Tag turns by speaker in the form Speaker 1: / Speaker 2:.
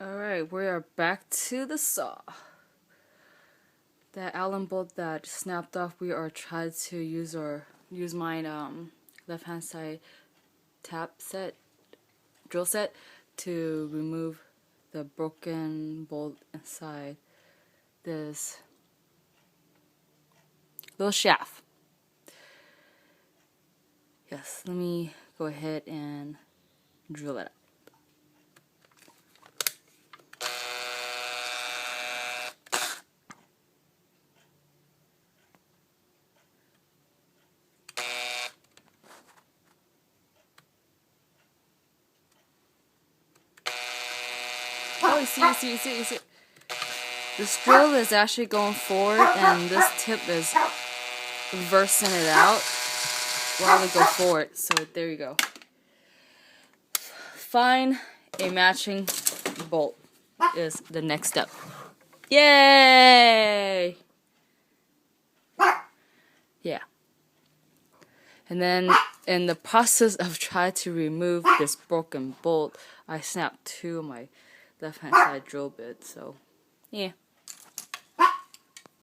Speaker 1: Alright, we are back to the saw. That Allen bolt that snapped off, we are trying to use my left hand side drill set to remove the broken bolt inside this little shaft. Yes, let me go ahead and drill it out. Oh, you see. This drill is actually going forward and this tip is reversing it out while we go forward. So there you go. Find a matching bolt is the next step. Yay! Yeah. And then in the process of trying to remove this broken bolt, I snapped two of my left hand side drill bits. So yeah.